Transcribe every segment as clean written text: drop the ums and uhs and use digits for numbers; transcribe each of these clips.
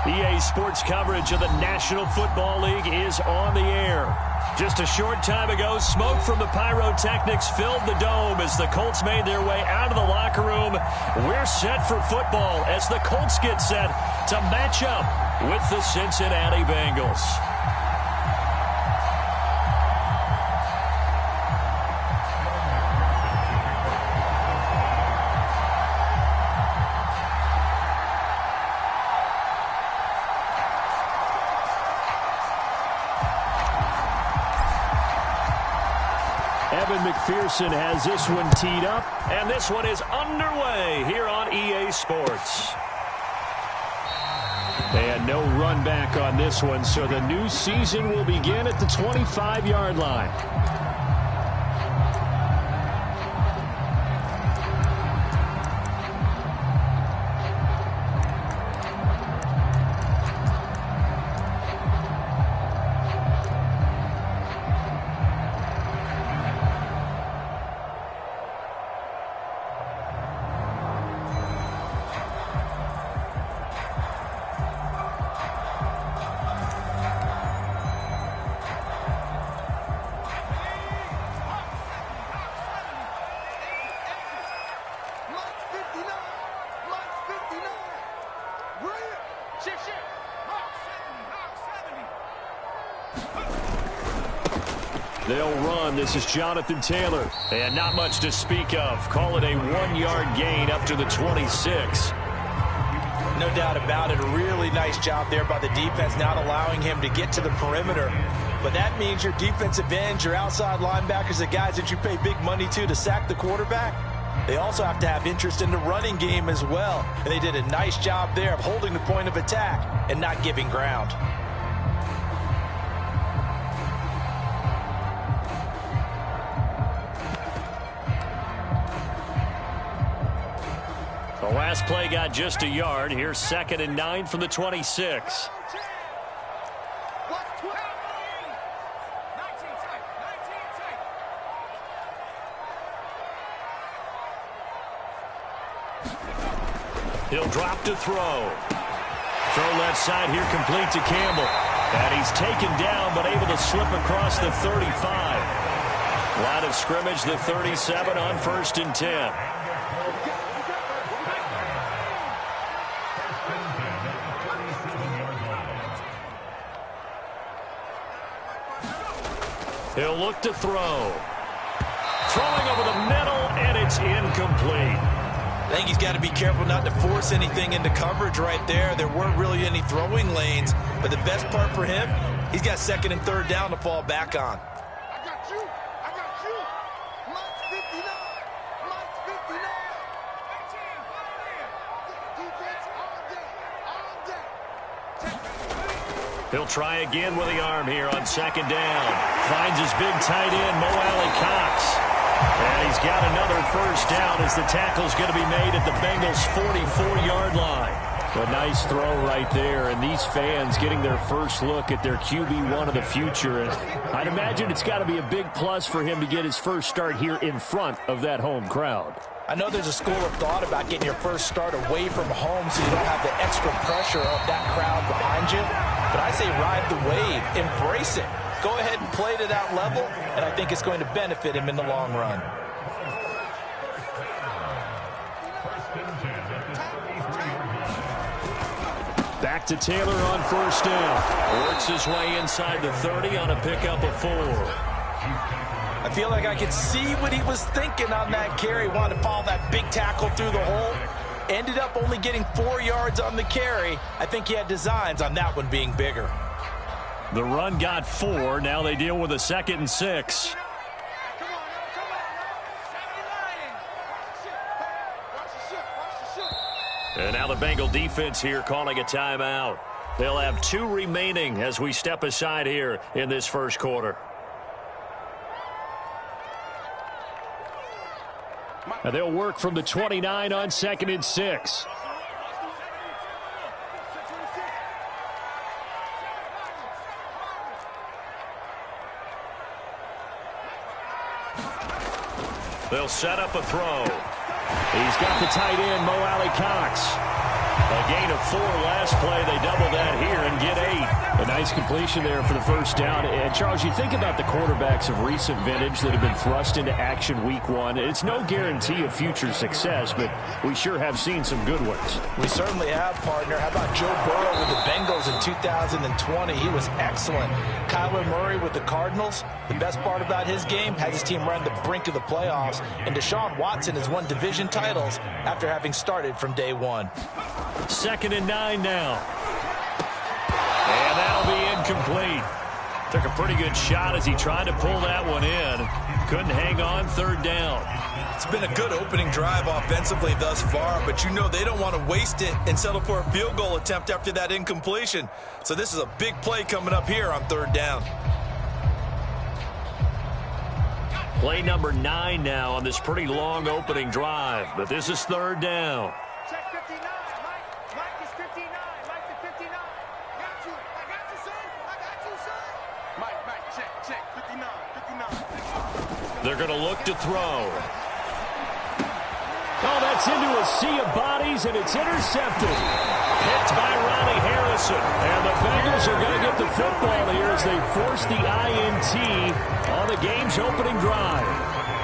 EA Sports coverage of the National Football League is on the air. Just a short time ago, smoke from the pyrotechnics filled the dome as the Colts made their way out of the locker room. We're set for football as the Colts get set to match up with the Cincinnati Bengals. McPherson has this one teed up, and this one is underway here on EA Sports. And no run back on this one, so the new season will begin at the 25-yard line. They'll run. This is Jonathan Taylor. And not much to speak of. Call it a 1-yard gain up to the 26. No doubt about it. A really nice job there by the defense, not allowing him to get to the perimeter. But that means your defensive ends, your outside linebackers, the guys that you pay big money to sack the quarterback, they also have to have interest in the running game as well. And they did a nice job there of holding the point of attack and not giving ground. The last play got just a yard. Here's 2nd and 9 from the 26. He'll drop to throw. Throw left side here, complete to Campbell. And he's taken down, but able to slip across the 35. Line of scrimmage, the 37 on 1st and 10. He'll look to throw. Throwing over the middle, and it's incomplete. I think he's got to be careful not to force anything into coverage right there. There weren't really any throwing lanes, but the best part for him, he's got 2nd and 3rd down to fall back on. I got you. I got you. Mike's 59. Mike's 59. Defense all day. He'll try again with the arm here on 2nd down. Finds his big tight end, Mo Alley-Cox. And he's got another 1st down as the tackle's going to be made at the Bengals' 44-yard line. A nice throw right there, and these fans getting their first look at their QB1 of the future. And I'd imagine it's got to be a big plus for him to get his first start here in front of that home crowd. I know there's a school of thought about getting your first start away from home so you don't have the extra pressure of that crowd behind you. But I say ride the wave, embrace it. Go ahead and play to that level, and I think it's going to benefit him in the long run. Back to Taylor on 1st down. Works his way inside the 30 on a pickup of 4. I feel like I could see what he was thinking on that carry. Wanted to follow that big tackle through the hole. Ended up only getting 4 yards on the carry. I think he had designs on that one being bigger. The run got 4. Now they deal with a 2nd and 6. And now the Bengal defense here calling a timeout. They'll have 2 remaining as we step aside here in this first quarter. And they'll work from the 29 on 2nd and 6. They'll set up a throw. He's got the tight end, Mo Alley-Cox. A gain of 4 last play. They double that here and get 8. A nice completion there for the first down. And, Charles, you think about the quarterbacks of recent vintage that have been thrust into action week 1. It's no guarantee of future success, but we sure have seen some good ones. We certainly have, partner. How about Joe Burrow with the Bengals in 2020? He was excellent. Kyler Murray with the Cardinals. The best part about his game has his team right on the brink of the playoffs. And Deshaun Watson has won division titles after having started from day 1. 2nd and 9 now. And that'll be incomplete. Took a pretty good shot as he tried to pull that one in. Couldn't hang on. 3rd down. It's been a good opening drive offensively thus far, but you know they don't want to waste it and settle for a field goal attempt after that incompletion. So this is a big play coming up here on 3rd down. Play number 9 now on this pretty long opening drive, but this is 3rd down. Check 59, Mike. Mike is 59. Mike is 59. Got you. I got you, son. I got you, son. Mike, check. 59, 59. They're going to look to throw. Oh, that's into a sea of bodies, and it's intercepted. Picked by Ronnie Harrison. And the Bengals are going to get the football here as they force the INT on the game's opening drive.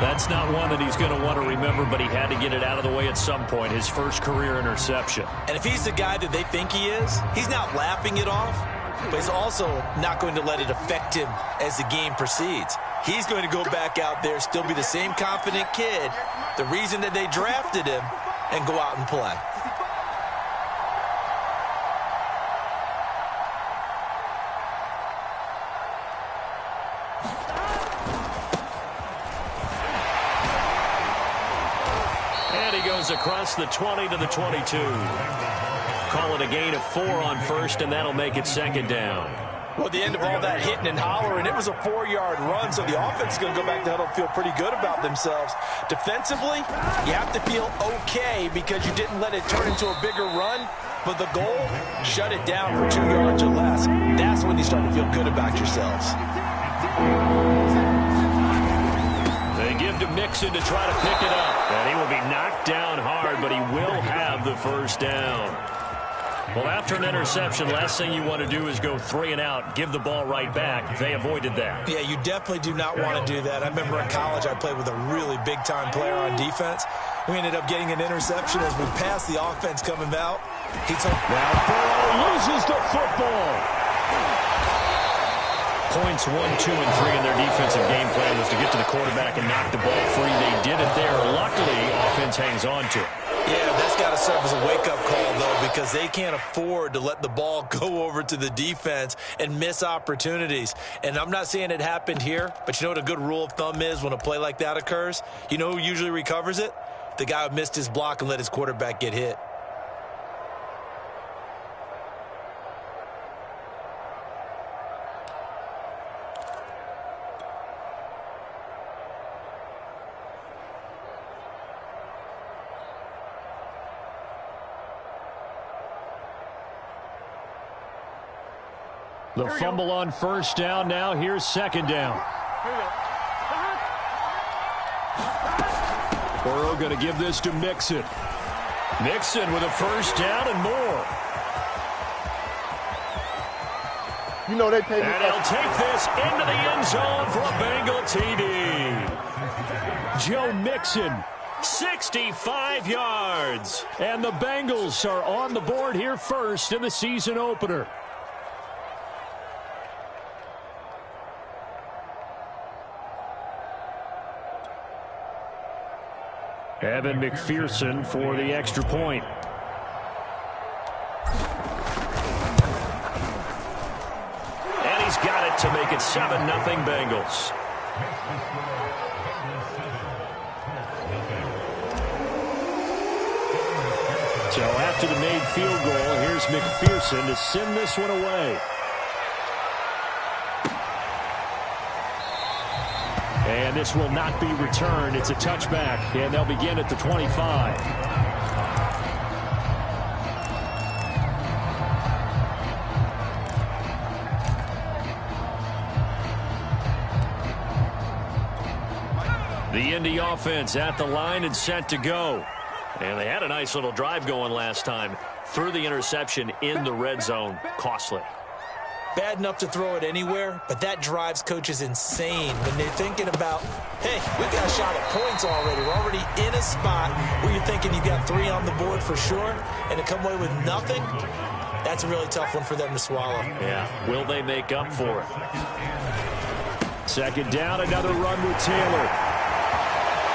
That's not one that he's going to want to remember, but he had to get it out of the way at some point, his first career interception. And if he's the guy that they think he is, he's not laughing it off, but he's also not going to let it affect him as the game proceeds. He's going to go back out there, still be the same confident kid, the reason that they drafted him, and go out and play. And he goes across the 20 to the 22. Call it a gain of 4 on 1st, and that'll make it 2nd down. Well, at the end of all that hitting and hollering, it was a 4-yard run, so the offense is going to go back to huddle and feel pretty good about themselves. Defensively, you have to feel okay because you didn't let it turn into a bigger run, but the goal, shut it down for 2 yards or less. That's when you start to feel good about yourselves. They give to Mixon to try to pick it up. And he will be knocked down hard, but he will have the 1st down. Well, after an interception, last thing you want to do is go 3 and out, give the ball right back. They avoided that. Yeah, you definitely do not want to do that. I remember in college I played with a really big-time player on defense. We ended up getting an interception as we passed the offense coming out. Now Burrow loses the football. Points 1, 2, and 3 in their defensive game plan was to get to the quarterback and knock the ball free. They did it there. Luckily, offense hangs on to it. Yeah, that's got to serve as a wake-up call, though, because they can't afford to let the ball go over to the defense and miss opportunities. And I'm not saying it happened here, but you know what a good rule of thumb is when a play like that occurs? You know who usually recovers it? The guy who missed his block and let his quarterback get hit. The fumble on 1st down. Now here's 2nd down. Burrow going to give this to Mixon. Mixon with a 1st down and more. You know they pay me. And he'll take this into the end zone for a Bengal TD. Joe Mixon, 65 yards. And the Bengals are on the board here first in the season opener. Evan McPherson for the extra point. And he's got it to make it 7-0 Bengals. So after the made field goal, here's McPherson to send this one away. And this will not be returned. It's a touchback, and they'll begin at the 25. The Indy offense at the line and set to go. And they had a nice little drive going last time. threw the interception in the red zone. Costly. Bad enough to throw it anywhere, but that drives coaches insane when they're thinking about, hey, we got a shot at points already. We're already in a spot where you're thinking you got 3 on the board for sure, and to come away with nothing, that's a really tough one for them to swallow. Yeah, will they make up for it? Second down, another run with Taylor.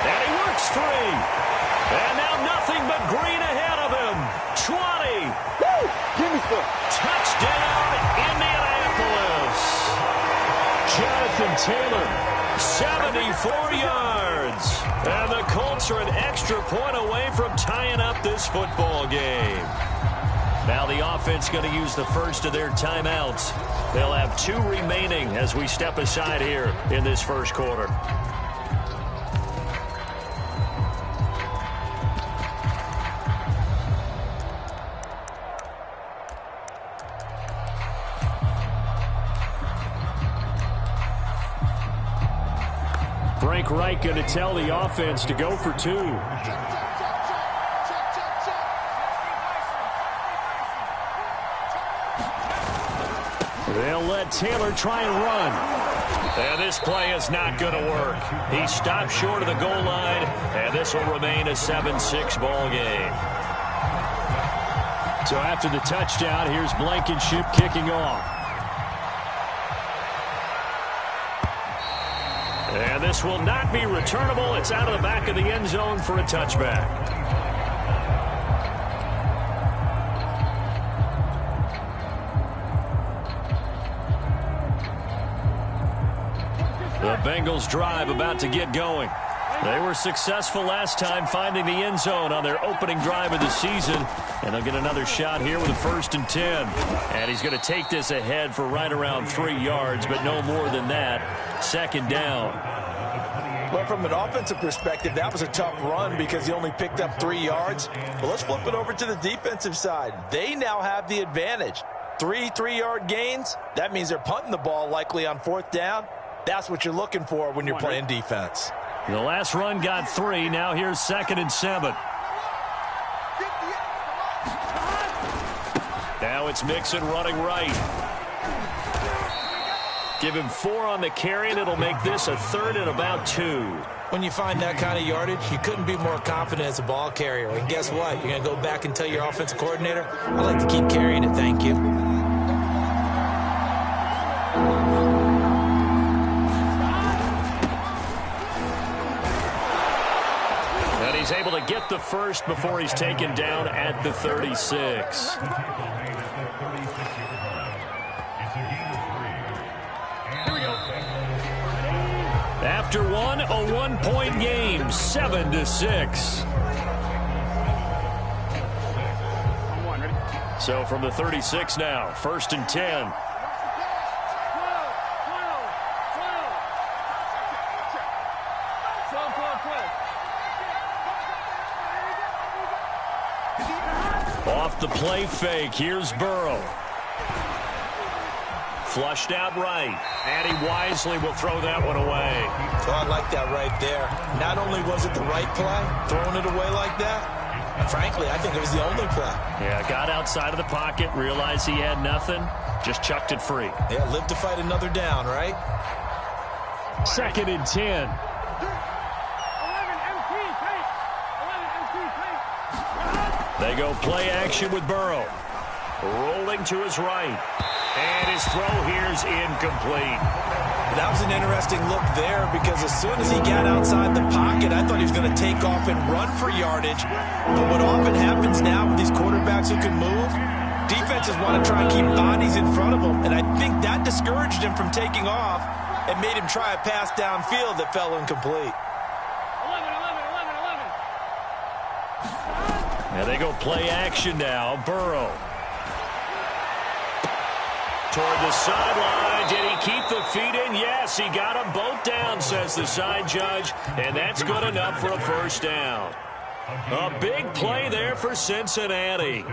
And he works 3. And now nothing but green ahead of him. 20. Woo! Give me some. Touchdown, Indianapolis. Jonathan Taylor, 74 yards. And the Colts are an extra point away from tying up this football game. Now the offense going to use the first of their timeouts. They'll have 2 remaining as we step aside here in this first quarter. Frank Reich going to tell the offense to go for 2. They'll let Taylor try and run. And this play is not going to work. He stopped short of the goal line, and this will remain a 7-6 ball game. So after the touchdown, here's Blankenship kicking off. And this will not be returnable. It's out of the back of the end zone for a touchback. The Bengals drive about to get going. They were successful last time finding the end zone on their opening drive of the season. And they'll get another shot here with a 1st and 10. And he's going to take this ahead for right around 3 yards, but no more than that. Second down. Well, from an offensive perspective, that was a tough run because he only picked up 3 yards. Well, let's flip it over to the defensive side. They now have the advantage. 3 3-yard gains. That means they're punting the ball likely on 4th down. That's what you're looking for when you're playing defense. The last run got 3. Now here's 2nd and 7. Now it's Mixon running right. Give him 4 on the carry, and it'll make this a 3rd and about 2. When you find that kind of yardage, you couldn't be more confident as a ball carrier. And guess what? You're going to go back and tell your offensive coordinator, I'd like to keep carrying it, thank you. He's able to get the first before he's taken down at the 36. After one, a 1-point game, 7-6. So from the 36 now, 1st and 10. Off the play fake, here's Burrow. Flushed out right, and he wisely will throw that one away. So I like that right there. Not only was it the right play, throwing it away like that, and frankly, I think it was the only play. Yeah, got outside of the pocket, realized he had nothing, just chucked it free. Yeah, live to fight another down, right? 2nd and 10. They go play action with Burrow. Rolling to his right. And his throw here is incomplete. That was an interesting look there because as soon as he got outside the pocket, I thought he was going to take off and run for yardage. But what often happens now with these quarterbacks who can move, defenses want to try and keep bodies in front of them. And I think that discouraged him from taking off and made him try a pass downfield that fell incomplete. Now they go play action now. Burrow. Toward the sideline. Did he keep the feet in? Yes, he got them both down, says the side judge. And that's good enough for a 1st down. A big play there for Cincinnati.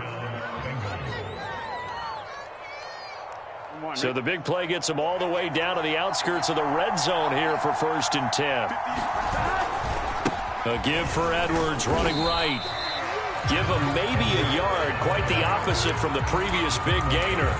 So the big play gets them all the way down to the outskirts of the red zone here for 1st and 10. A give for Edwards running right. Give him maybe a yard, quite the opposite from the previous big gainer.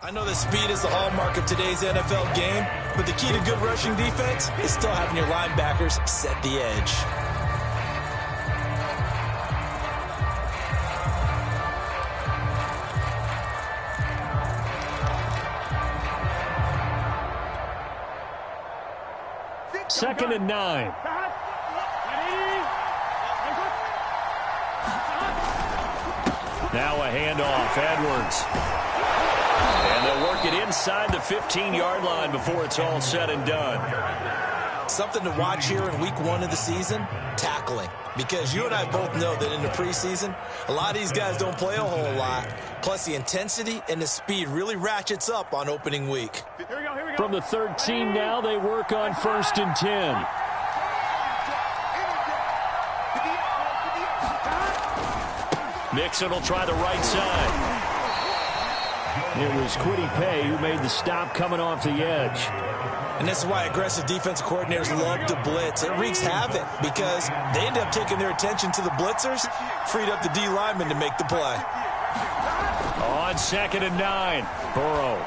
I know that speed is the hallmark of today's NFL game, but the key to good rushing defense is still having your linebackers set the edge. Second and 9. Now a handoff, Edwards. And they'll work it inside the 15-yard line before it's all said and done. Something to watch here in week 1 of the season, tackling. Because you and I both know that in the preseason, a lot of these guys don't play a whole lot. Plus, the intensity and the speed really ratchets up on opening week. From the 13 now, they work on 1st and 10. Mixon will try the right side. It was Kwity Paye who made the stop coming off the edge. And this is why aggressive defensive coordinators love to blitz. It wreaks havoc because they end up taking their attention to the blitzers, freed up the D lineman to make the play. On 2nd and 9, Burrow.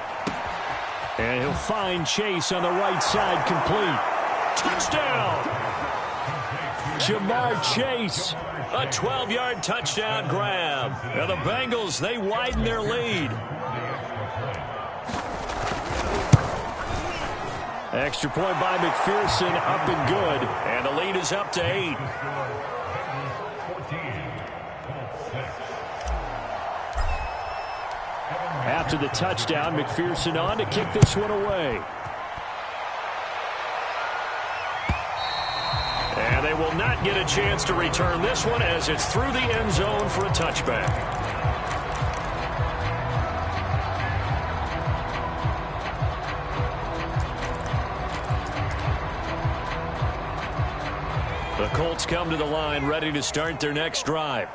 And he'll find Chase on the right side, complete. Touchdown! Jamar Chase, a 12-yard touchdown grab. And the Bengals, they widen their lead. Extra point by McPherson, up and good. And the lead is up to 8. After the touchdown, McPherson on to kick this one away. And they will not get a chance to return this one as it's through the end zone for a touchback. The Colts come to the line ready to start their next drive.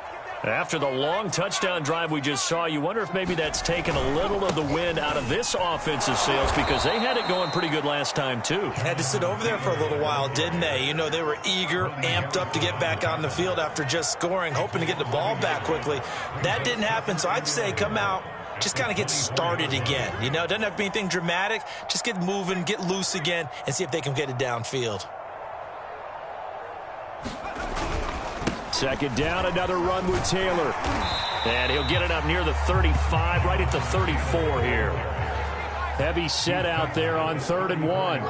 After the long touchdown drive we just saw, you wonder if maybe that's taken a little of the wind out of this offensive sails because they had it going pretty good last time too. Had to sit over there for a little while, didn't they? You know, they were eager, amped up to get back on the field after just scoring, hoping to get the ball back quickly. That didn't happen, so I'd say come out, just kind of get started again. You know, it doesn't have to be anything dramatic. Just get moving, get loose again, and see if they can get it downfield. Second down, another run with Taylor. And he'll get it up near the 35, right at the 34 here. Heavy set out there on 3rd and 1.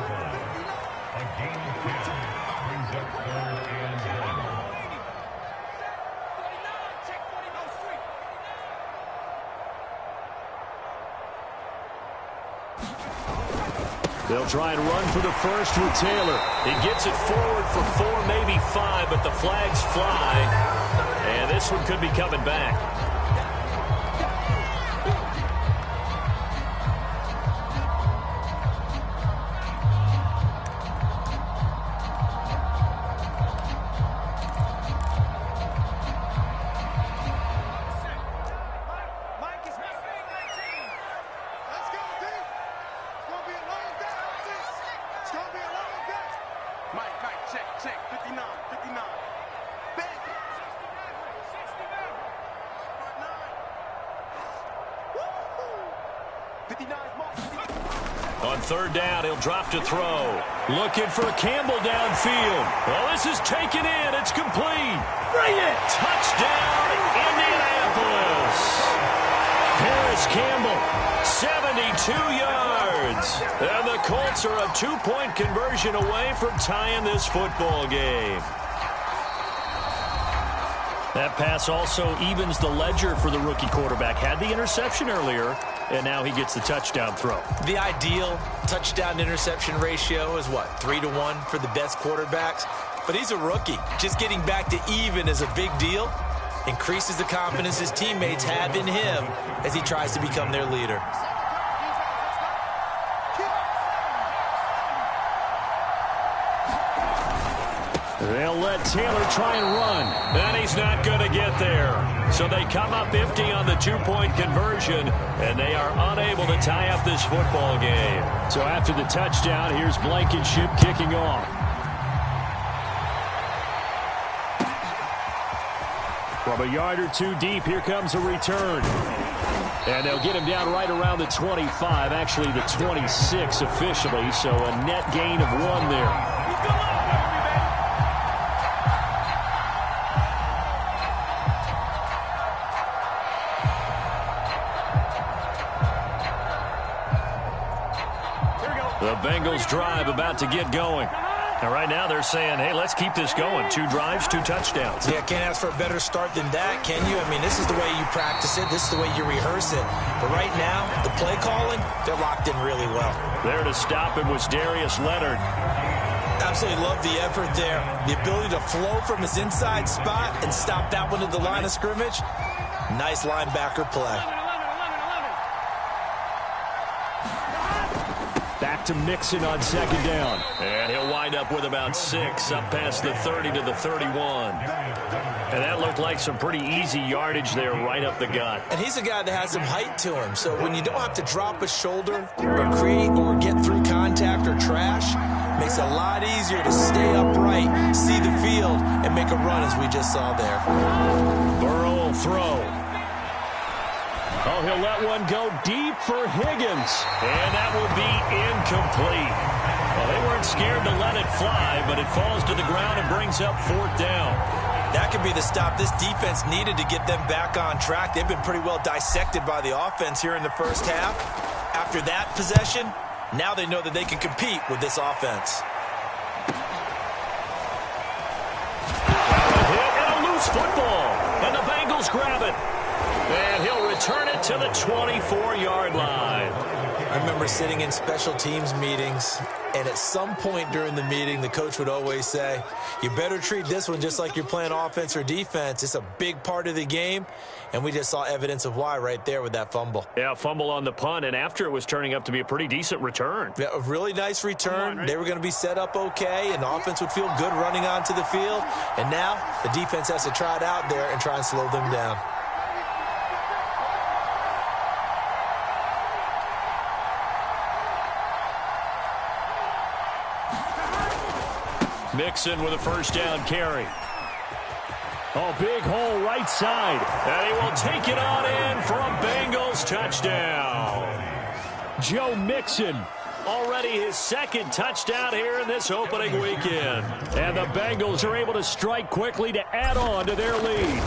They'll try and run for the first with Taylor. He gets it forward for 4, maybe 5, but the flags fly. And this one could be coming back. On 3rd down, he'll drop to throw. Looking for Campbell downfield. Well, this is taken in. It's complete. Bring it! Touchdown, Indianapolis. Paris Campbell, 72 yards. And the Colts are a 2-point conversion away from tying this football game. That pass also evens the ledger for the rookie quarterback. Had the interception earlier, and now he gets the touchdown throw. The ideal touchdown-interception ratio is, what, 3-to-1 for the best quarterbacks? But he's a rookie. Just getting back to even is a big deal. Increases the confidence his teammates have in him as he tries to become their leader. They'll let Taylor try and run. And he's not going to get there. So they come up empty on the two-point conversion, and they are unable to tie up this football game. So after the touchdown, here's Blankenship kicking off. From a yard or two deep, here comes a return. And they'll get him down right around the 25, actually the 26 officially, so a net gain of 1 there. The Bengals drive about to get going. And right now they're saying, hey, let's keep this going. 2 drives, 2 touchdowns. Yeah, can't ask for a better start than that, can you? I mean, this is the way you practice it. This is the way you rehearse it. But right now, the play calling, they're locked in really well. There to stop him was Darius Leonard. Absolutely love the effort there. The ability to flow from his inside spot and stop that one at the line of scrimmage. Nice linebacker play. Back to Mixon on second down. And he'll wind up with about 6 up past the 30 to the 31. And that looked like some pretty easy yardage there right up the gut. And he's a guy that has some height to him. So when you don't have to drop a shoulder or create or get through contact or trash, makes it a lot easier to stay upright, see the field, and make a run as we just saw there. Burrow will throw. Oh, he'll let one go deep for Higgins. And that will be incomplete. Well, they weren't scared to let it fly, but it falls to the ground and brings up 4th down. That could be the stop this defense needed to get them back on track. They've been pretty well dissected by the offense here in the first half. After that possession, now they know that they can compete with this offense. A hit and a loose football. And the Bengals grab it. And he'll return it to the 24-yard line. I remember sitting in special teams meetings, and at some point during the meeting, the coach would always say, you better treat this one just like you're playing offense or defense. It's a big part of the game, and we just saw evidence of why right there with that fumble. Yeah, fumble on the punt, and after it was turning up to be a pretty decent return. Yeah, a really nice return. They were going to be set up okay, and the offense would feel good running onto the field. And now the defense has to try it out there and try and slow them down. Mixon with a 1st down carry. Oh, big hole right side. And he will take it on in for a Bengals touchdown. Joe Mixon, already his 2nd touchdown here in this opening weekend. And the Bengals are able to strike quickly to add on to their lead.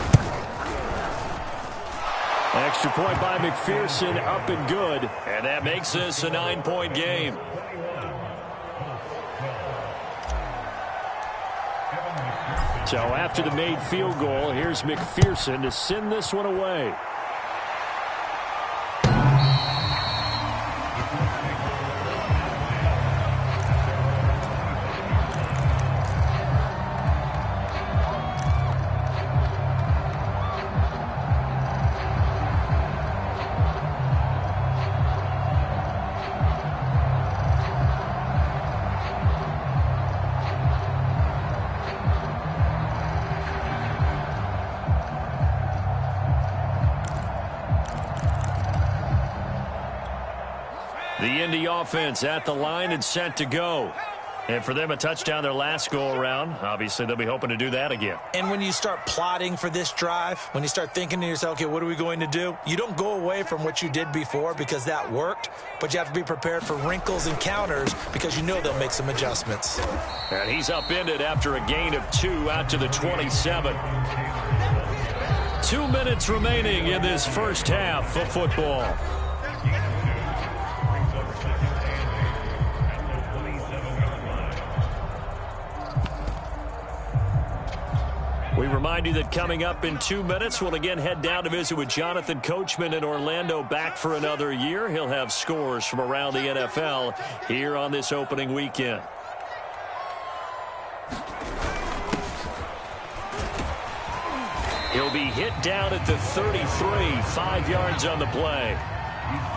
Extra point by McPherson, up and good. And that makes this a 9-point game. So after the made field goal, here's McPherson to send this one away. The Indy offense at the line and set to go. And for them, a touchdown their last go-around. Obviously, they'll be hoping to do that again. And when you start plotting for this drive, when you start thinking to yourself, okay, what are we going to do? You don't go away from what you did before because that worked, but you have to be prepared for wrinkles and counters because you know they'll make some adjustments. And he's upended after a gain of 2 out to the 27. 2 minutes remaining in this first half of football. We remind remind you that coming up in 2 minutes, we'll again head down to visit with Jonathan Coachman in Orlando, back for another year. He'll have scores from around the NFL here on this opening weekend. He'll be hit down at the 33, 5 yards on the play.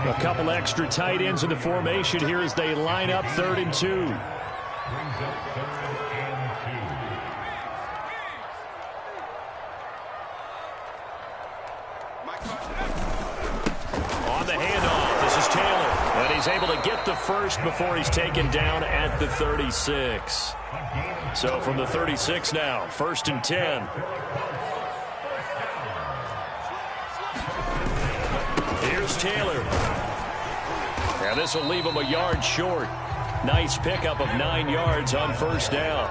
A couple extra tight ends in the formation here as they line up 3rd and 2. On the handoff, this is Taylor. And he's able to get the first before he's taken down at the 36. So from the 36 now, 1st and 10. Here's Taylor. And this will leave him a yard short. Nice pickup of 9 yards on 1st down.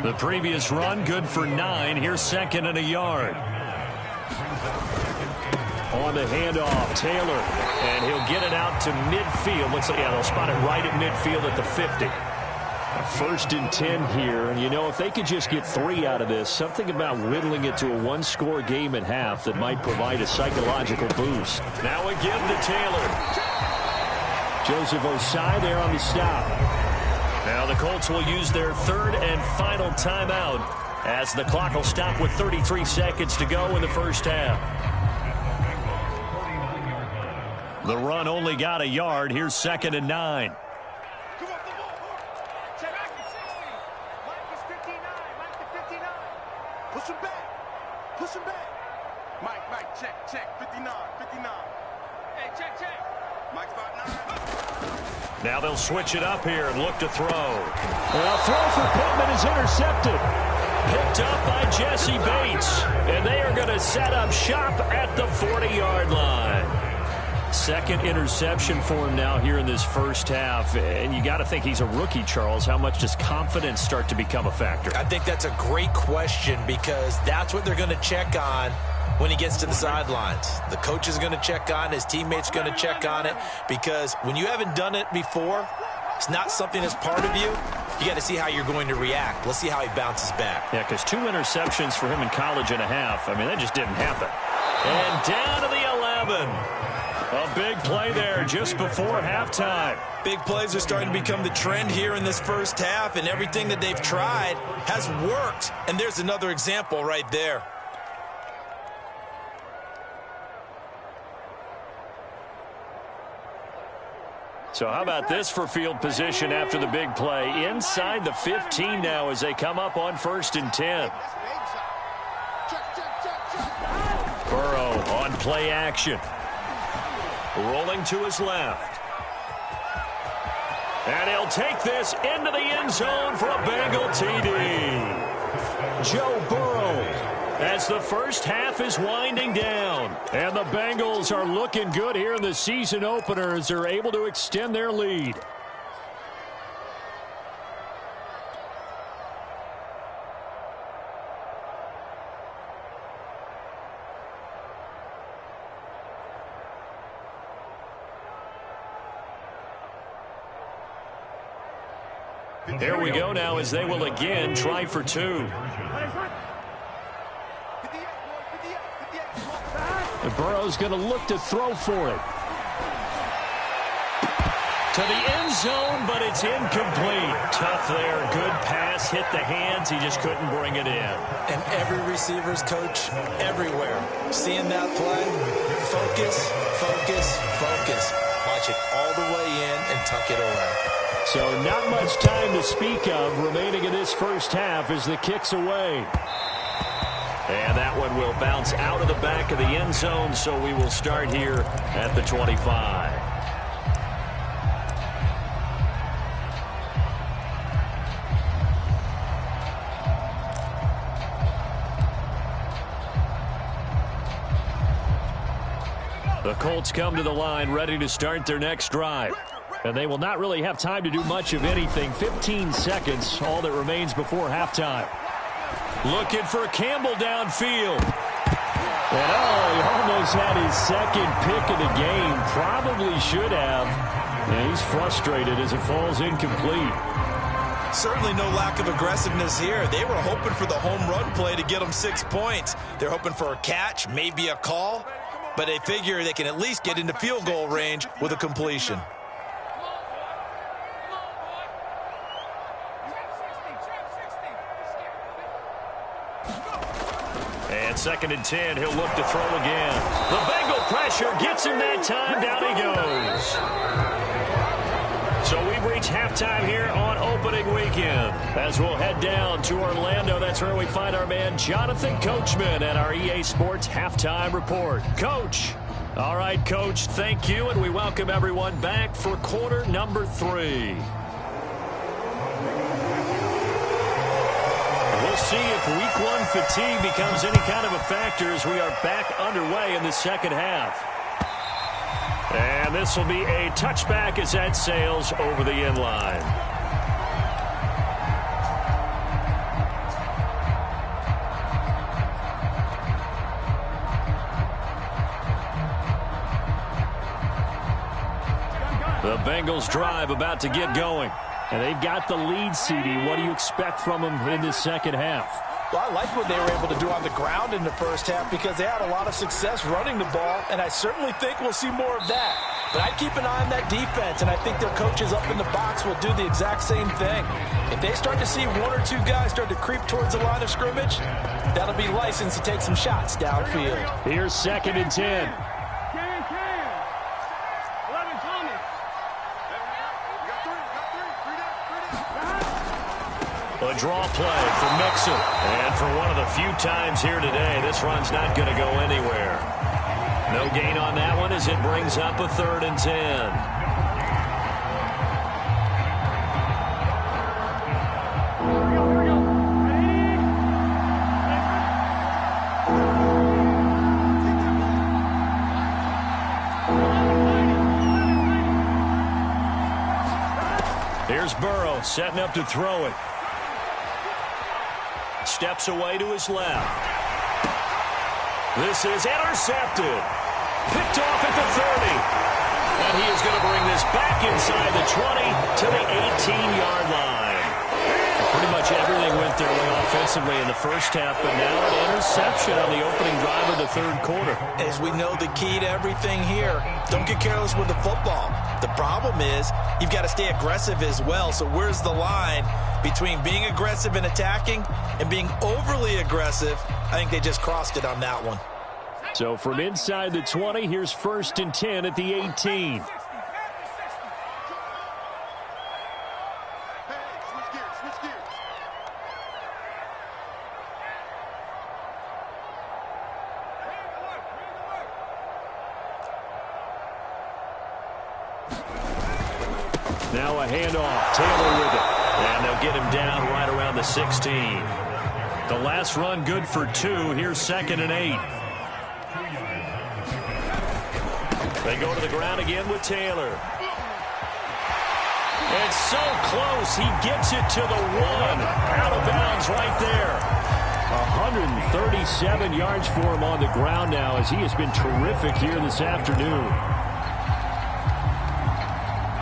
The previous run, good for 9. Here's 2nd and a yard. On the handoff, Taylor. And he'll get it out to midfield. Looks like, yeah, they'll spot it right at midfield at the 50. 1st and 10 here. And, you know, if they could just get 3 out of this, something about whittling it to a one-score game at half that might provide a psychological boost. Now again to Taylor. Joseph Osai there on the stop. Now the Colts will use their 3rd and final timeout as the clock will stop with 33 seconds to go in the 1st half. The run only got a yard. Here's 2nd and 9. Push him back. Push him back. Mike, check. 59. Hey, check. Mike's about 9. Now they'll switch it up here and look to throw. Well, throw for Pittman is intercepted. Picked up by Jesse Bates. And they are going to set up shop at the 40-yard line. 2nd interception for him now here in this 1st half. And you got to think he's a rookie, Charles. How much does confidence start to become a factor? I think that's a great question because that's what they're going to check on when he gets to the sidelines. The coach is going to check on, his teammates going to check on it, because when you haven't done it before, it's not something that's part of you. You got to see how you're going to react. Let's see how he bounces back. Yeah, because 2 interceptions for him in college and a half. I mean, that just didn't happen. And down to the 11. A big play there just before halftime. Big plays are starting to become the trend here in this 1st half, and everything that they've tried has worked. And there's another example right there. So how about this for field position after the big play? Inside the 15 now as they come up on 1st and 10. Burrow on play action. Rolling to his left. And he'll take this into the end zone for a Bengal TD. Joe Burrow as the 1st half is winding down. And the Bengals are looking good here in the season opener as they're able to extend their lead. Here we go now as they will again try for 2. And Burrow's going to look to throw for it. To the end zone, but it's incomplete. Tough there. Good pass. Hit the hands. He just couldn't bring it in. And every receiver's coach everywhere. Seeing that play, focus, focus, focus. Watch it all the way in and tuck it away. So not much time to speak of remaining in this 1st half as the kick's away. And that one will bounce out of the back of the end zone, so we will start here at the 25. The Colts come to the line ready to start their next drive. And they will not really have time to do much of anything. 15 seconds, all that remains before halftime. Looking for Campbell downfield. And he almost had his 2nd pick of the game. Probably should have. And he's frustrated as it falls incomplete. Certainly no lack of aggressiveness here. They were hoping for the home run play to get them 6 points. They're hoping for a catch, maybe a call, but they figure they can at least get into field goal range with a completion. And 2nd and 10, he'll look to throw again. The Bengal pressure gets him that time. Down he goes. So we've reached halftime here on opening weekend. As we'll head down to Orlando, that's where we find our man Jonathan Coachman at our EA Sports Halftime Report. Coach. All right, Coach, thank you, and we welcome everyone back for quarter number 3. We'll see if week 1 fatigue becomes any kind of a factor as we are back underway in the second half. And this will be a touchback as that sails over the end line. The Bengals drive about to get going. And they've got the lead, CD. What do you expect from them in this second half? Well, I like what they were able to do on the ground in the first half because they had a lot of success running the ball, and I certainly think we'll see more of that. But I'd keep an eye on that defense, and I think their coaches up in the box will do the exact same thing. If they start to see 1 or 2 guys start to creep towards the line of scrimmage, that'll be license to take some shots downfield. Here's 2nd and 10. A draw play for Mixon. And for one of the few times here today, this run's not going to go anywhere. No gain on that one as it brings up a 3rd and 10. Here's Burrow setting up to throw it. Steps away to his left. This is intercepted. Picked off at the 30. And he is going to bring this back inside the 20 to the 18-yard line. Pretty much everything went their way offensively in the first half, but now an interception on the opening drive of the 3rd quarter. As we know, the key to everything here, don't get careless with the football. The problem is you've got to stay aggressive as well. So where's the line between being aggressive and attacking and being overly aggressive? I think they just crossed it on that one. So from inside the 20, here's 1st and 10 at the 18. Now a handoff. Taylor with it. And they'll get him down right around the 16. The last run good for 2. Here's 2nd and 8. They go to the ground again with Taylor. And so close. He gets it to the 1. Out of bounds right there. 137 yards for him on the ground now as he has been terrific here this afternoon.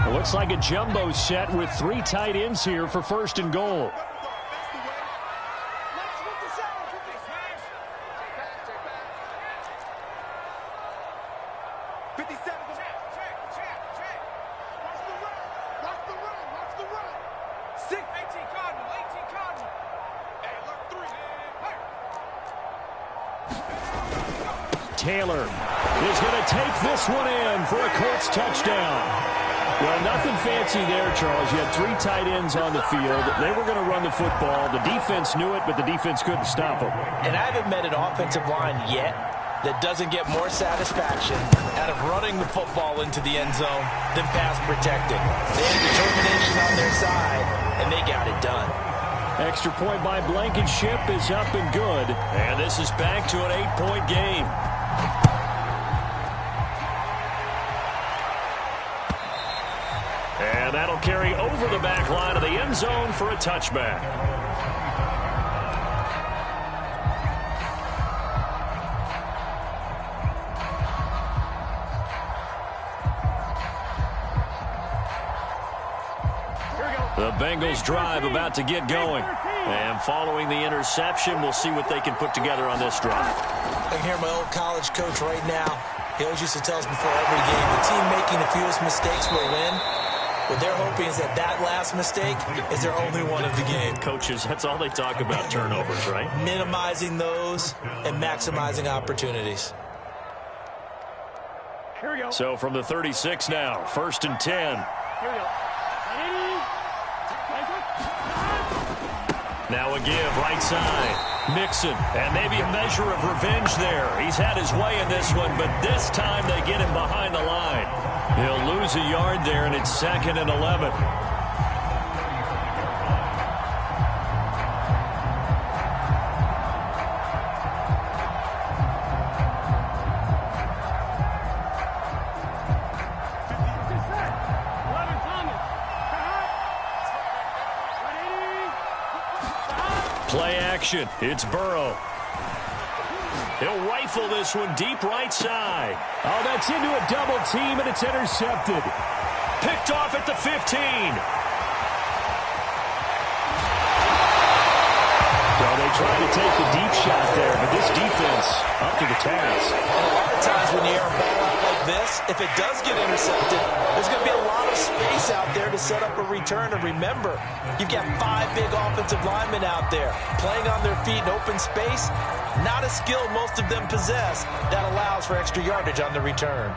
It looks like a jumbo set with 3 tight ends here for 1st and goal. Taylor is going to take this one in for a Colts touchdown. Well, nothing fancy there, Charles. You had 3 tight ends on the field. They were going to run the football. The defense knew it, but the defense couldn't stop them. And I haven't met an offensive line yet that doesn't get more satisfaction out of running the football into the end zone than pass protecting. They had determination on their side, and they got it done. Extra point by Blankenship is up and good. And this is back to an 8-point game. And that'll carry over the back line of the end zone for a touchback. The The Bengals drive about to get going. And following the interception, we'll see what they can put together on this drive. I can hear my old college coach right now. He always used to tell us before every game, the team making the fewest mistakes will win. What they're hoping is that that last mistake is their only one of the game. Coaches, that's all they talk about, turnovers, right? Minimizing those and maximizing opportunities. Here we go. So from the 36 now, 1st and 10. Here we go. Now a give, right side. Mixon, and maybe a measure of revenge there. He's had his way in this one, but this time they get him behind the line. He'll lose a yard there, and it's 2nd and 11. Play action. It's Burrow. He'll rifle this one deep right side. Oh, that's into a double team, and it's intercepted. Picked off at the 15. So they tried to take the deep shot there, but this defense up to the task. And a lot of times when you air a ball out like this, if it does get intercepted, there's going to be a lot of space out there to set up a return. And remember, you've got 5 big offensive linemen out there playing on their feet in open space. Not a skill most of them possess that allows for extra yardage on the return.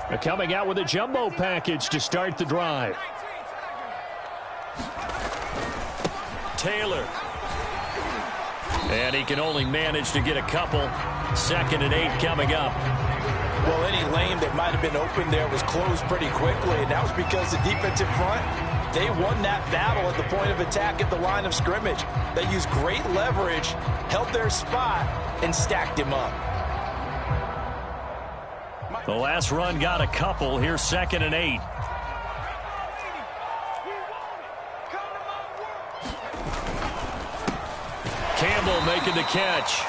They're coming out with a jumbo package to start the drive. Taylor. And he can only manage to get a couple. 2nd and 8 coming up. Well, any lane that might have been open there was closed pretty quickly, and that was because the defensive front, they won that battle at the point of attack at the line of scrimmage. They used great leverage, held their spot, and stacked him up. The last run got a couple. Here's 2nd and 8. Campbell making the catch.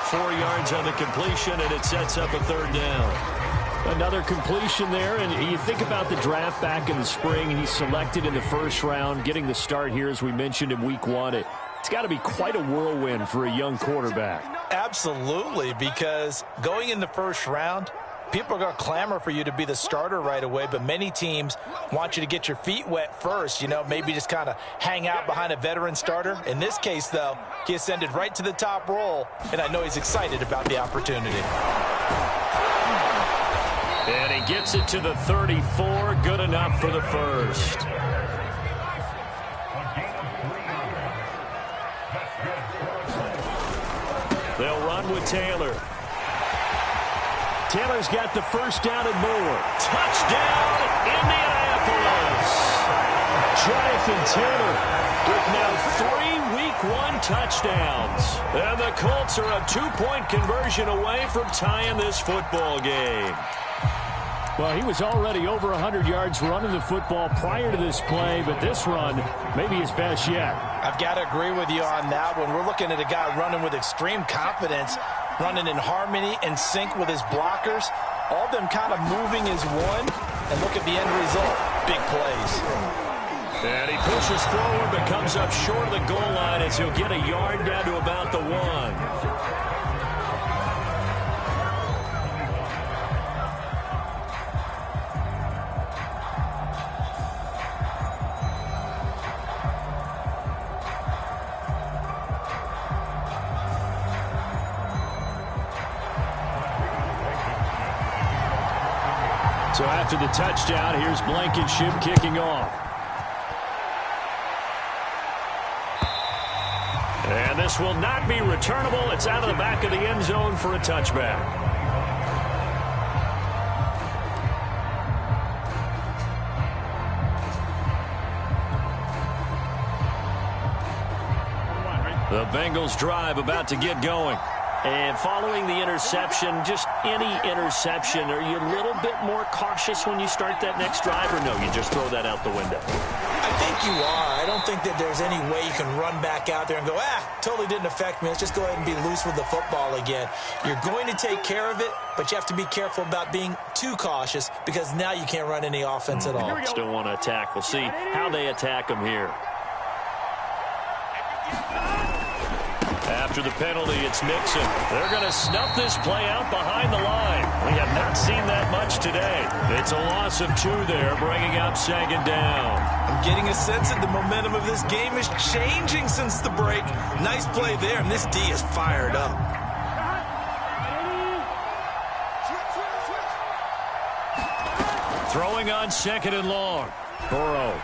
4 yards on the completion, and it sets up a 3rd down. Another completion there, and you think about the draft back in the spring. He's selected in the 1st round, getting the start here, as we mentioned in week 1. It's got to be quite a whirlwind for a young quarterback. Absolutely, because going in the 1st round, people are going to clamor for you to be the starter right away, but many teams want you to get your feet wet first, maybe just kind of hang out behind a veteran starter. In this case, though, he ascended right to the top roll, and I know he's excited about the opportunity. And he gets it to the 34, good enough for the 1st. They'll run with Taylor. Taylor's got the 1st down and more. Touchdown, Indianapolis. Jonathan Taylor with now 3 Week 1 touchdowns. And the Colts are a 2-point conversion away from tying this football game. Well, he was already over 100 yards running the football prior to this play, but this run may be his best yet. I've got to agree with you on that one. We're looking at a guy running with extreme confidence, running in harmony and sync with his blockers, all of them kind of moving as one, and look at the end result. Big plays. And he pushes forward but comes up short of the goal line as he'll get a yard down to about the 1. So after the touchdown, here's Blankenship kicking off. And this will not be returnable. It's out of the back of the end zone for a touchback. The Bengals drive about to get going. And following the interception, just any interception, are you a little bit more cautious when you start that next drive, or no, you just throw that out the window? I I think you are. I don't think that there's any way you can run back out there and go, totally didn't affect me. Let's just go ahead and be loose with the football again. You're going to take care of it, but you have to be careful about being too cautious because now you can't run any offense at all. Still want to attack. We'll see how they attack him here. After the penalty, it's Mixon. They're going to snuff this play out behind the line. We have not seen that much today. It's a loss of 2 there, bringing up 2nd down. I'm getting a sense that the momentum of this game is changing since the break. Nice play there, and this D is fired up. Throwing on 2nd and long. Burrow.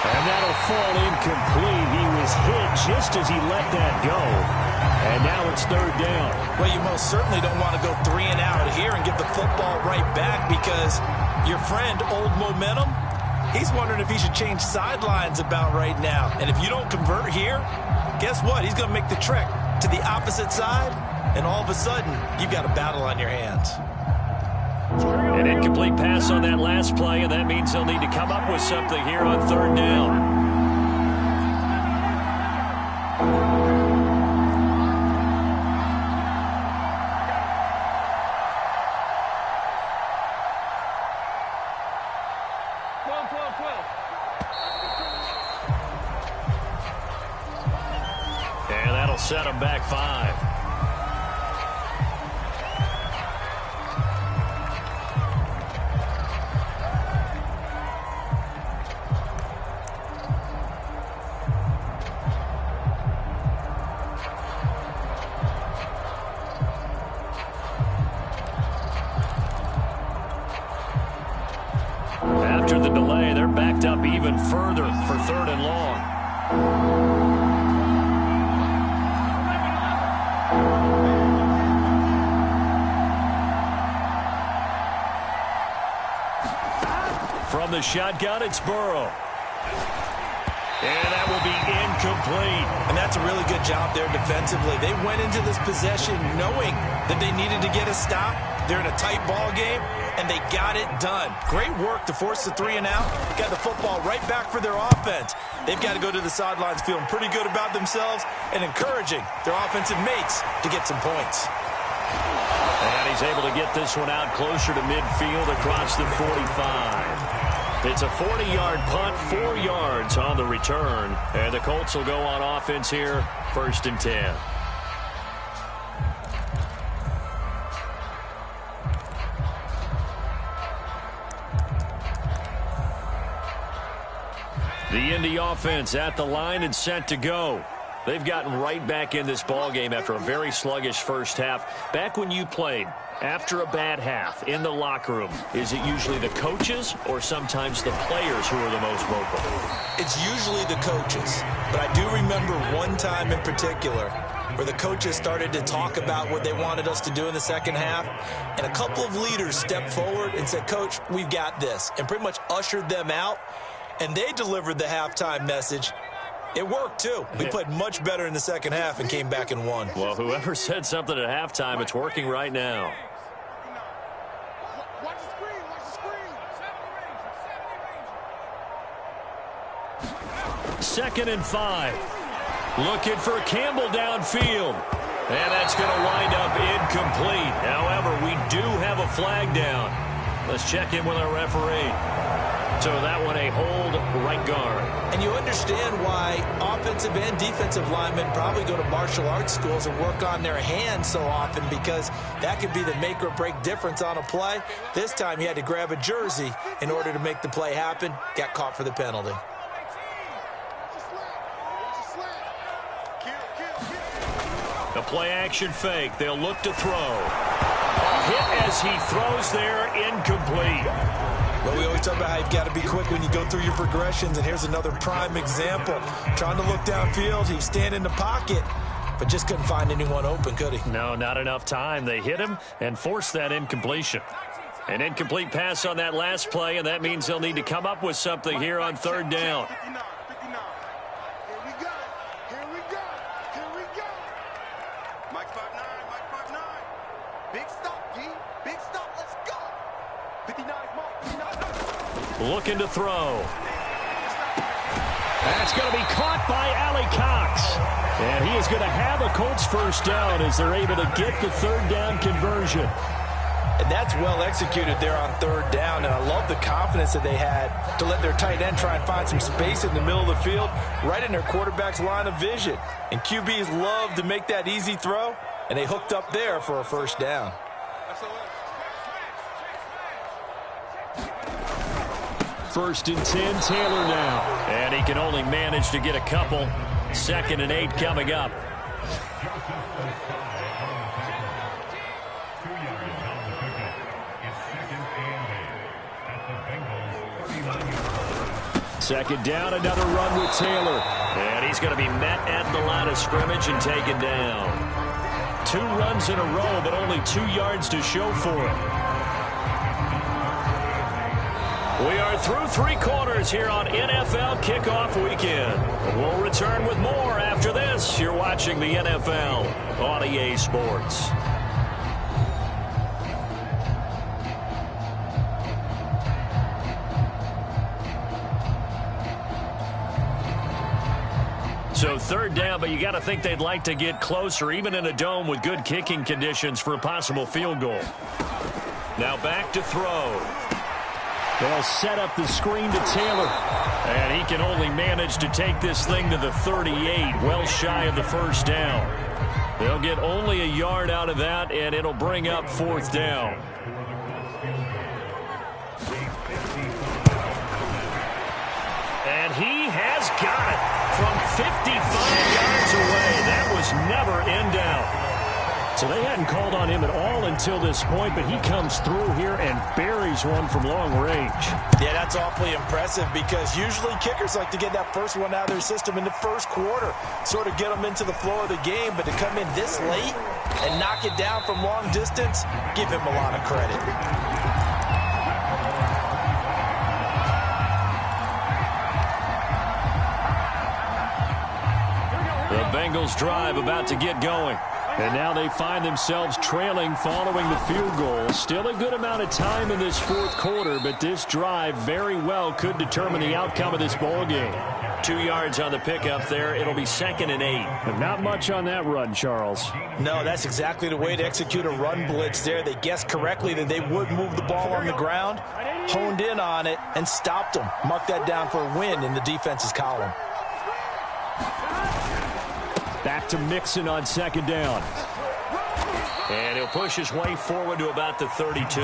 And that'll fall incomplete. He was hit just as he let that go. And now it's 3rd down. Well, you most certainly don't want to go 3 and out here and give the football right back because your friend, Old Momentum, he's wondering if he should change sidelines about right now. And if you don't convert here, guess what? He's going to make the trek to the opposite side, and all of a sudden, you've got a battle on your hands. An incomplete pass on that last play, and that means they'll need to come up with something here on 3rd down. And that'll set them back 5. After the delay, they're backed up even further for 3rd and long. From the shotgun, it's Burrow. And that will be incomplete. And that's a really good job there defensively. They went into this possession knowing that they needed to get a stop. They're in a tight ball game, and they got it done. Great work to force the 3 and out. Got the football right back for their offense. They've got to go to the sidelines feeling pretty good about themselves and encouraging their offensive mates to get some points. And he's able to get this one out closer to midfield across the 45. It's a 40-yard punt, 4 yards on the return. And the Colts will go on offense here, 1st and 10. The Indy offense at the line and set to go. They've gotten right back in this ballgame after a very sluggish first half. Back when you played, after a bad half in the locker room, is it usually the coaches or sometimes the players who are the most vocal? It's usually the coaches. But I do remember one time in particular where the coaches started to talk about what they wanted us to do in the second half. And a couple of leaders stepped forward and said, "Coach, we've got this," and pretty much ushered them out. And they delivered the halftime message. It worked, too. We played much better in the second half and came back and won. Well, whoever said something at halftime, it's working right now. Watch the screen, watch the screen. 2nd and 5. Looking for Campbell downfield. And that's going to wind up incomplete. However, we do have a flag down. Let's check in with our referee. So that one a hold right guard. And you understand why offensive and defensive linemen probably go to martial arts schools and work on their hands so often, because that could be the make or break difference on a play. This time he had to grab a jersey in order to make the play happen. Got caught for the penalty. The play action fake. They'll look to throw. A hit as he throws there, incomplete. Well, we always talk about how you've got to be quick when you go through your progressions, and here's another prime example. Trying to look downfield, he was standing in the pocket, but just couldn't find anyone open, could he? No, not enough time. They hit him and forced that incompletion. An incomplete pass on that last play, and that means they'll need to come up with something here on 3rd down. 59. Here we go. Here we go. Here we go. Mike 5'9", Mike 5'9". Big stop, D. Big stop. Let's go. 59, Mark. 59. Looking to throw. That's going to be caught by Allie Cox. And he is going to have a Colts first down as they're able to get the third down conversion. And that's well executed there on third down. And I love the confidence that they had to let their tight end try and find some space in the middle of the field, right in their quarterback's line of vision. And QBs love to make that easy throw, and they hooked up there for a first down. First and 10, Taylor now. And he can only manage to get a couple. 2nd and 8 coming up. Second down, another run with Taylor. And he's going to be met at the line of scrimmage and taken down. 2 runs in a row, but only 2 yards to show for it. We are through 3 quarters here on NFL Kickoff Weekend. We'll return with more after this. You're watching the NFL on EA Sports. So third down, but you got to think they'd like to get closer, even in a dome with good kicking conditions for a possible field goal. Now back to throw. They'll set up the screen to Taylor. And he can only manage to take this thing to the 38, well shy of the first down. They'll get only a yard out of that, and it'll bring up 4th down. And he has got it from 55 yards away. That was never in doubt. So they hadn't called on him at all until this point, but he comes through here and buries one from long range. Yeah, that's awfully impressive because usually kickers like to get that first one out of their system in the first quarter, sort of get them into the flow of the game, but to come in this late and knock it down from long distance, give him a lot of credit. The Bengals drive about to get going. And now they find themselves trailing following the field goal. Still a good amount of time in this 4th quarter, but this drive very well could determine the outcome of this ball game. 2 yards on the pickup there. It'll be 2nd and 8. And not much on that run, Charles. No, that's exactly the way to execute a run blitz there. They guessed correctly that they would move the ball on the ground, honed in on it, and stopped them. Mark that down for a win in the defense's column. Back to Mixon on 2nd down. And he'll push his way forward to about the 32.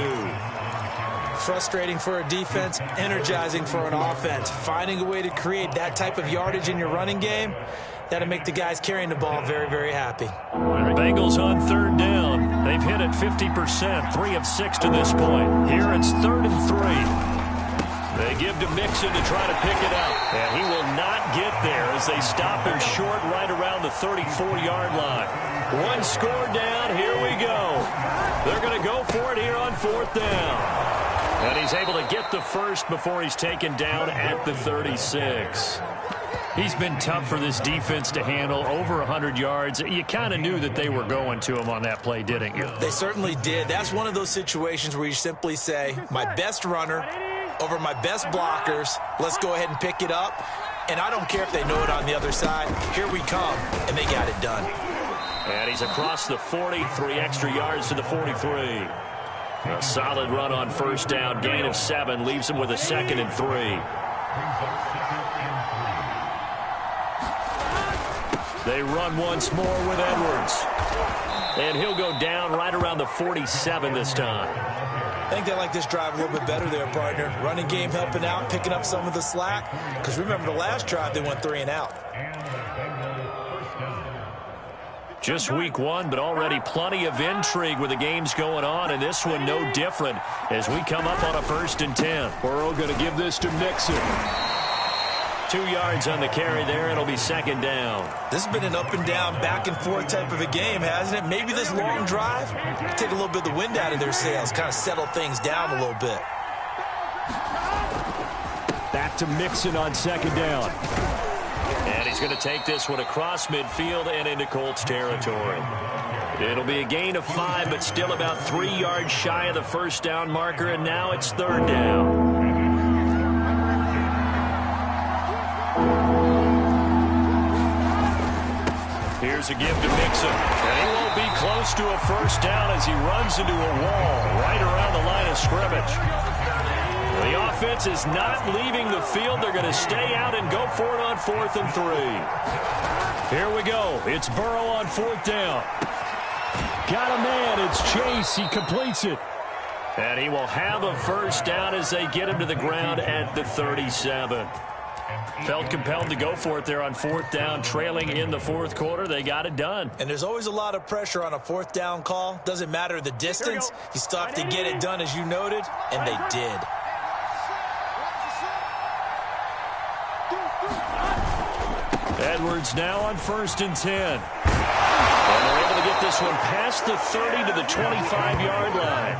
Frustrating for a defense, energizing for an offense. Finding a way to create that type of yardage in your running game, that'll make the guys carrying the ball very, very happy. The Bengals on 3rd down. They've hit it 50%, 3 of 6 to this point. Here it's 3rd and 3. They give to Mixon to try to pick it up. And he will not get there as they stop him short right around the 34-yard line. 1 score down. Here we go. They're going to go for it here on 4th down. And he's able to get the first before he's taken down at the 36. He's been tough for this defense to handle, over 100 yards. You kind of knew that they were going to him on that play, didn't you? They certainly did. That's one of those situations where you simply say, my best runner over my best blockers, let's go ahead and pick it up. And I don't care if they know it on the other side. Here we come, and they got it done. And he's across the 40, 3 extra yards to the 43. A solid run on 1st down, gain of 7, leaves him with a 2nd and 3. They run once more with Edwards. And he'll go down right around the 47 this time. I think they like this drive a little bit better there, partner. Running game helping out, picking up some of the slack. Because remember the last drive, they went 3 and out. Just week 1, but already plenty of intrigue with the games going on, and this one no different as we come up on a 1st and 10. Burrow going to give this to Mixon. 2 yards on the carry there. It'll be 2nd down. This has been an up and down, back and forth type of a game, hasn't it? Maybe this long drive take a little bit of the wind out of their sails, kind of settle things down a little bit. Back to Mixon on 2nd down. And he's going to take this one across midfield and into Colts territory. It'll be a gain of 5, but still about 3 yards shy of the 1st down marker, and now it's 3rd down. Here's a give to Mixon. And he won't be close to a first down as he runs into a wall right around the line of scrimmage. The offense is not leaving the field. They're going to stay out and go for it on 4th and 3. Here we go. It's Burrow on 4th down. Got a man. It's Chase. He completes it. And he will have a first down as they get him to the ground at the 37. Felt compelled to go for it there on 4th down, trailing in the 4th quarter. They got it done. And there's always a lot of pressure on a 4th down call. Doesn't matter the distance. You still have to get it done, as you noted, and they did. Edwards now on 1st and 10. And they're able to get this one past the 30 to the 25-yard line.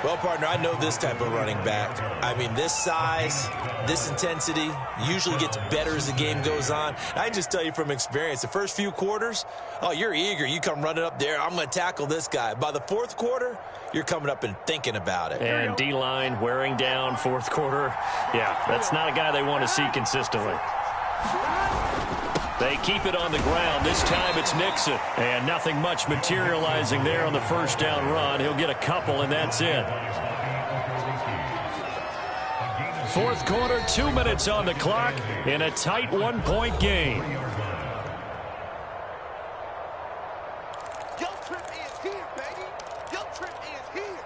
Well, partner, I know this type of running back. I mean, this size, this intensity usually gets better as the game goes on. And I can just tell you from experience, the first few quarters, oh, you're eager. You come running up there, I'm going to tackle this guy. By the 4th quarter, you're coming up and thinking about it. And D-line wearing down 4th quarter. Yeah, that's not a guy they want to see consistently. They keep it on the ground. This time it's Mixon. And nothing much materializing there on the first down run. He'll get a couple, and that's it. 4th quarter, 2 minutes on the clock in a tight 1-point game. Your trip is here, baby. Your trip is here.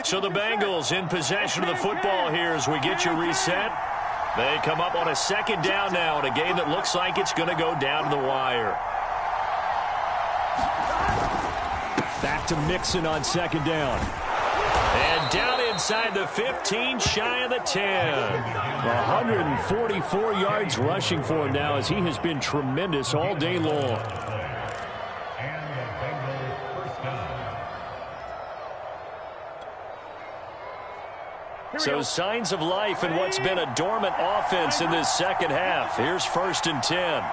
So the Bengals in possession of the football here as we get you reset. They come up on a 2nd down now in a game that looks like it's going to go down to the wire. Back to Mixon on 2nd down. And down inside the 15, shy of the 10. 144 yards rushing for him now as he has been tremendous all day long. So signs of life in what's been a dormant offense in this 2nd half. Here's 1st and 10.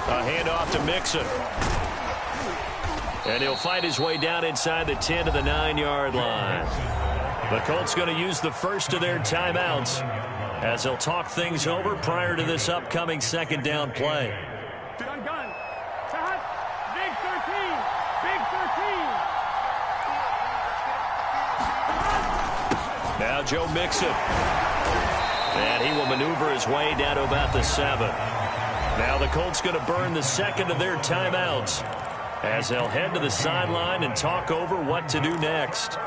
A handoff to Mixon. And he'll find his way down inside the 10 to the 9-yard line. The Colts going to use the first of their timeouts as they'll talk things over prior to this upcoming 2nd down play. Big 13. Big 13. Now Joe Mixon. And he will maneuver his way down to about the 7. Now the Colts going to burn the 2nd of their timeouts as they'll head to the sideline and talk over what to do next.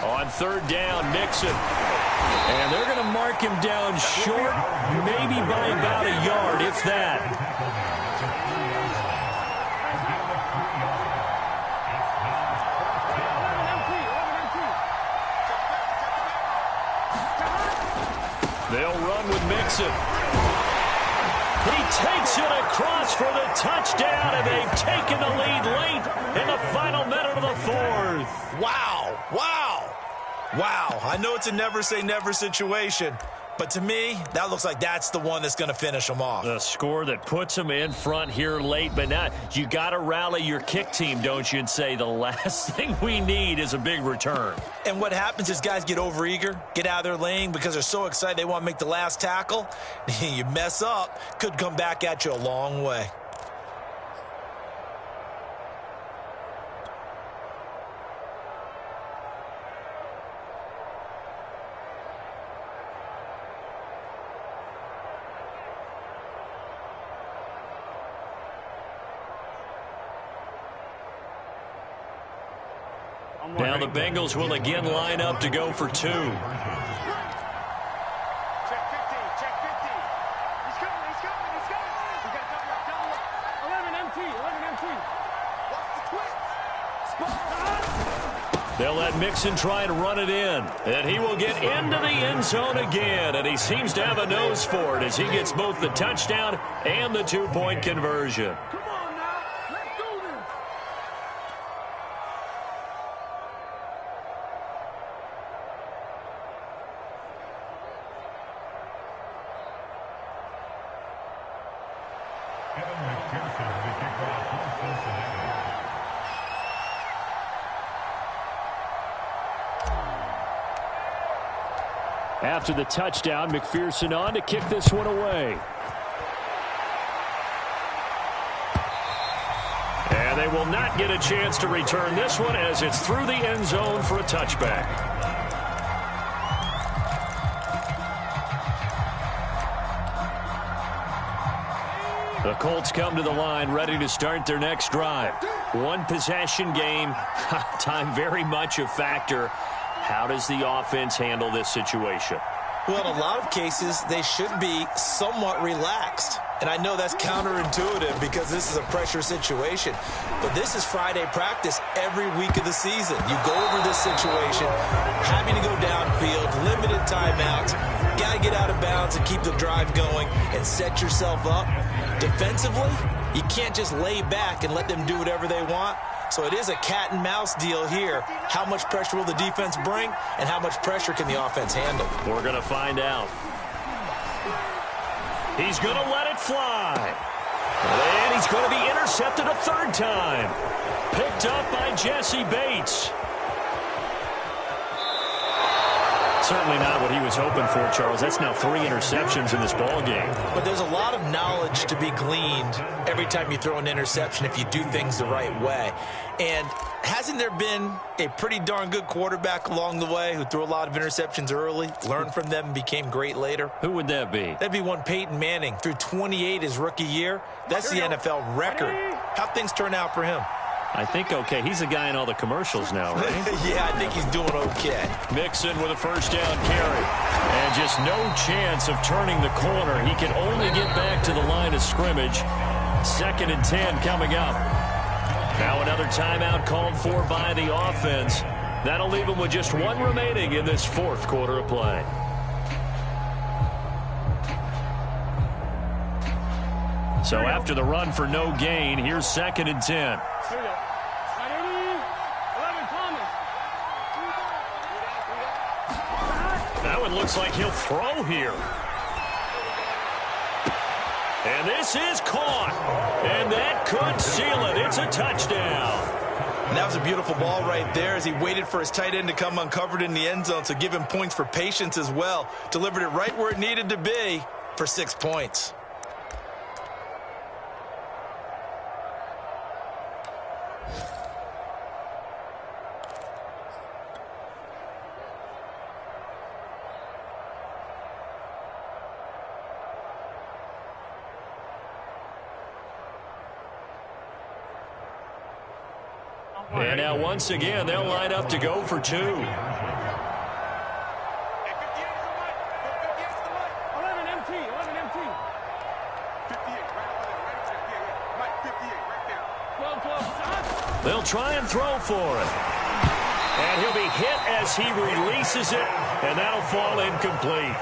On 3rd down, Mixon. And they're going to mark him down short, maybe by about a yard, if that. They'll run with Mixon. He takes it across for the touchdown, and they've taken the lead late in the final minute of the 4th. Wow. Wow. Wow. I know it's a never-say-never situation, but to me, that looks like that's the one that's going to finish them off. The score that puts them in front here late, but now you got to rally your kick team, don't you, and say the last thing we need is a big return. And what happens is guys get overeager, get out of their lane because they're so excited they want to make the last tackle. You mess up, could come back at you a long way. Now the Bengals will again line up to go for 2. Check 15. Check 15. He's coming. He's coming. He's coming. We got double up. 11 MT. 11 MT. Watch the twist. Spot. They'll let Mixon try and run it in. And he will get into the end zone again. And he seems to have a nose for it as he gets both the touchdown and the 2-point conversion. Come on now. Let's do this. After the touchdown, McPherson on to kick this one away. And they will not get a chance to return this one as it's through the end zone for a touchback. The Colts come to the line ready to start their next drive. One possession game. Time very much a factor. How does the offense handle this situation? Well, in a lot of cases, they should be somewhat relaxed. And I know that's counterintuitive because this is a pressure situation. But this is Friday practice every week of the season. You go over this situation, having to go downfield, limited timeouts, got to get out of bounds and keep the drive going and set yourself up. Defensively, you can't just lay back and let them do whatever they want. So it is a cat and mouse deal here. How much pressure will the defense bring, and how much pressure can the offense handle? We're going to find out. He's going to let it fly. And he's going to be intercepted a third time. Picked up by Jesse Bates. Certainly not what he was hoping for, Charles. That's now 3 interceptions in this ball game. But there's a lot of knowledge to be gleaned every time you throw an interception if you do things the right way. And hasn't there been a pretty darn good quarterback along the way who threw a lot of interceptions early, learned from them, and became great later? Who would that be? That'd be one Peyton Manning. Threw 28 his rookie year. That's the NFL record. How'd things turn out for him? I think okay. He's the guy in all the commercials now, right? Yeah, I think he's doing okay. Mixon with a first down carry. And just no chance of turning the corner. He can only get back to the line of scrimmage. 2nd and 10 coming up. Now another timeout called for by the offense. That'll leave him with just 1 remaining in this 4th quarter of play. So after the run for no gain, here's 2nd and 10. That one looks like he'll throw here. And this is caught. And that could seal it. It's a touchdown. And that was a beautiful ball right there as he waited for his tight end to come uncovered in the end zone, so give him points for patience as well. Delivered it right where it needed to be for 6 points. And now once again, they'll line up to go for 2. 11 MT. 58, Mike, 58, right there. They'll try and throw for it. And he'll be hit as he releases it, and that'll fall incomplete.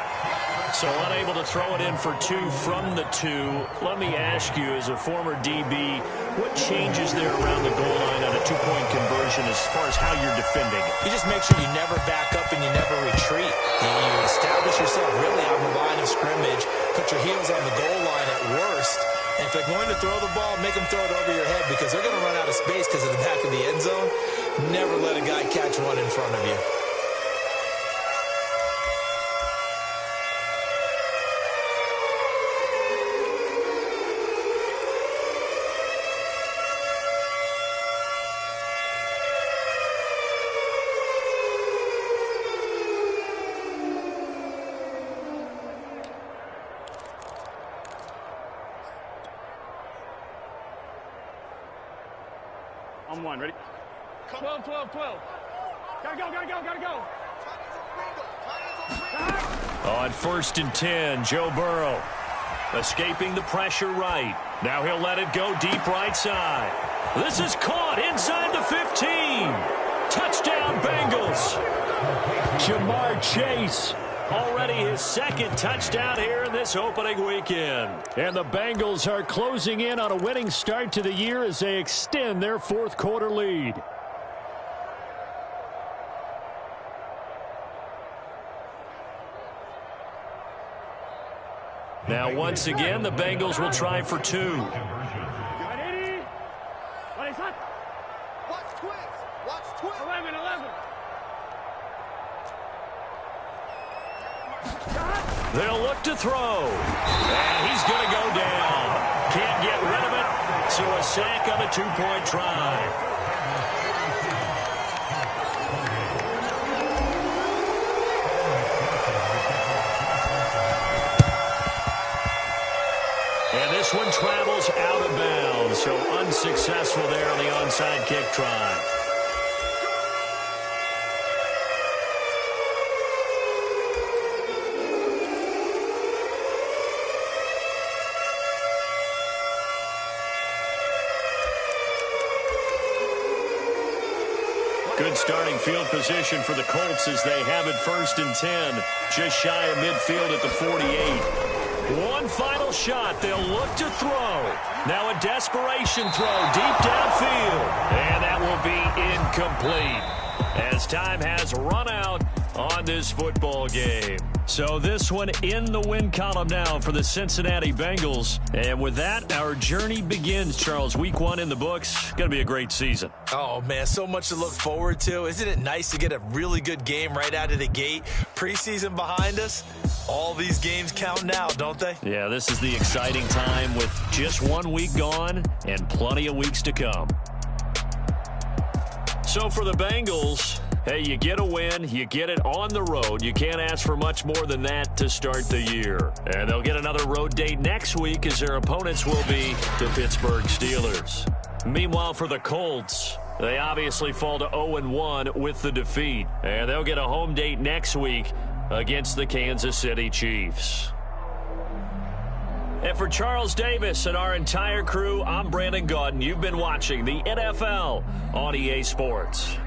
So unable to throw it in for 2 from the 2. Let me ask you, as a former DB, what changes there around the goal line on a 2-point conversion as far as how you're defending? You just make sure you never back up and you never retreat. You establish yourself really on the line of scrimmage, put your heels on the goal line at worst, and if they're going to throw the ball, make them throw it over your head because they're going to run out of space because of the back of the end zone. Never let a guy catch one in front of you. On 1, ready? 12. Gotta go. On 1st and 10, Joe Burrow escaping the pressure right. Now he'll let it go deep right side. This is caught inside the 15. Touchdown, Bengals. Jamar Chase. Already his 2nd touchdown here in this opening weekend. And the Bengals are closing in on a winning start to the year as they extend their 4th quarter lead. Now, once again, the Bengals will try for 2. Watch twigs. Watch twigs. 11. They'll look to throw. And he's going to go down. Can't get rid of it. So a sack on a 2-point try. And this one travels out of bounds. So unsuccessful there on the onside kick try. Good starting field position for the Colts as they have it 1st and 10. Just shy of midfield at the 48. One final shot. They'll look to throw. Now a desperation throw deep downfield. And that will be incomplete as time has run out on this football game. So this one in the win column now for the Cincinnati Bengals. And with that, our journey begins, Charles. Week 1 in the books. Going to be a great season. Oh, man, so much to look forward to. Isn't it nice to get a really good game right out of the gate? Preseason behind us. All these games count now, don't they? Yeah, this is the exciting time with just 1 week gone and plenty of weeks to come. So for the Bengals, hey, you get a win, you get it on the road. You can't ask for much more than that to start the year. And they'll get another road date next week as their opponents will be the Pittsburgh Steelers. Meanwhile, for the Colts, they obviously fall to 0-1 with the defeat. And they'll get a home date next week against the Kansas City Chiefs. And for Charles Davis and our entire crew, I'm Brandon Gaudin. You've been watching the NFL on EA Sports.